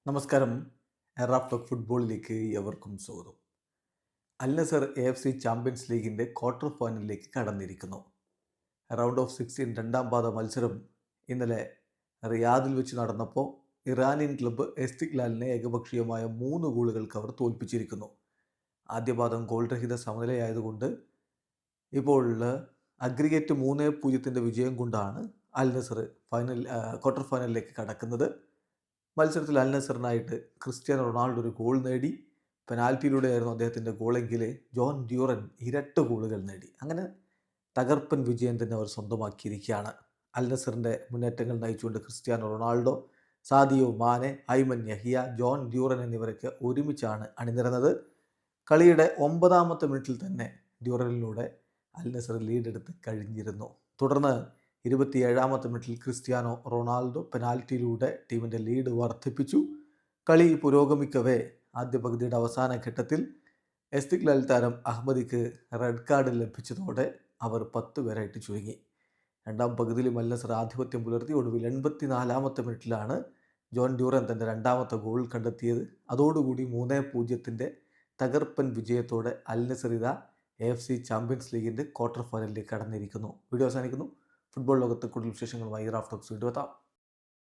നമസ്കാരം. Raf talk ഫുട്ബോളിലേക്ക് എവർക്കും സ്വാഗതം. അൽ നസർ AFC ചാമ്പ്യൻസ് ലീഗിൻ്റെ ക്വാർട്ടർ ഫൈനലിലേക്ക് കടന്നിരിക്കുന്നു. റൗണ്ട് ഓഫ് 16 രണ്ടാം പാദ മത്സരം ഇന്നലെ റിയാദിൽ വെച്ച് നടന്നപ്പോൾ ഇറാനിയൻ ക്ലബ്ബ് എസ്തിക്ലാലിനെ ഏകപക്ഷീയമായ 3 ഗോളുകൾക്ക് അവർ തോൽപ്പിച്ചിരിക്കുന്നു. ആദ്യ പാദം ഗോൾ രഹിത സമനിലയായതുകൊണ്ട് ഇപ്പോൾ അഗ്രിഗേറ്റ് 3-0 വിജയം കൊണ്ടാണ് അൽ നസർ ക്വാർട്ടർ ഫൈനലിലേക്ക് കടക്കുന്നത്. മത്സരത്തിൽ അൽ നസറിനായിട്ട് ക്രിസ്ത്യാനോ റൊണാൾഡോ ഒരു ഗോൾ നേടി. പെനാൽറ്റിയിലൂടെയായിരുന്നു അദ്ദേഹത്തിൻ്റെ ഗോളെങ്കിൽ ജോൺ ഡ്യൂറൻ ഇരട്ട ഗോളുകൾ നേടി. അങ്ങനെ തകർപ്പൻ വിജയം തന്നെ അവർ സ്വന്തമാക്കിയിരിക്കുകയാണ്. അൽ നസറിൻ്റെ മുന്നേറ്റങ്ങൾ നയിച്ചുകൊണ്ട് Cristiano Ronaldo, Sadio Mane, Ayman Yahya, Jhon Duran എന്നിവരൊക്കെ ഒരുമിച്ചാണ് അണിനിരന്നത്. കളിയുടെ 9ാമത്തെ മിനിറ്റിൽ തന്നെ ഡ്യൂറനിലൂടെ അൽ നസർ ലീഡെടുത്ത് കഴിഞ്ഞിരുന്നു. തുടർന്ന് 27ാമത്തെ മിനിറ്റിൽ ക്രിസ്ത്യാനോ റൊണാൾഡോ പെനാൽറ്റിയിലൂടെ ടീമിൻ്റെ ലീഡ് വർദ്ധിപ്പിച്ചു. കളി പുരോഗമിക്കവേ ആദ്യ പകുതിയുടെ അവസാന ഘട്ടത്തിൽ എസ്തിക്ലാൽ താരം അഹമ്മദിക്ക് റെഡ് കാർഡ് ലഭിച്ചതോടെ അവർ 10 പേരായിട്ട് ചുരുങ്ങി. രണ്ടാം പകുതിയിൽ അൽ നസർ ആധിപത്യം പുലർത്തി. ഒടുവിൽ 84ാമത്തെ മിനിറ്റിലാണ് ജോൺ ഡ്യൂറൻ തൻ്റെ രണ്ടാമത്തെ ഗോൾ കണ്ടെത്തിയത്. അതോടുകൂടി 3-0 തകർപ്പൻ വിജയത്തോടെ അൽ നസർ AFC ചാമ്പ്യൻസ് ലീഗിൻ്റെ ക്വാർട്ടർ ഫൈനലിലേക്ക് കടന്നിരിക്കുന്നു. വീഡിയോ അവസാനിക്കുന്നു. ഫുട്ബോൾ ലോകത്ത് കൂടുതൽ വിശേഷങ്ങളുമായി റാഫ് ടോക്സ് വീണ്ടും എത്താം.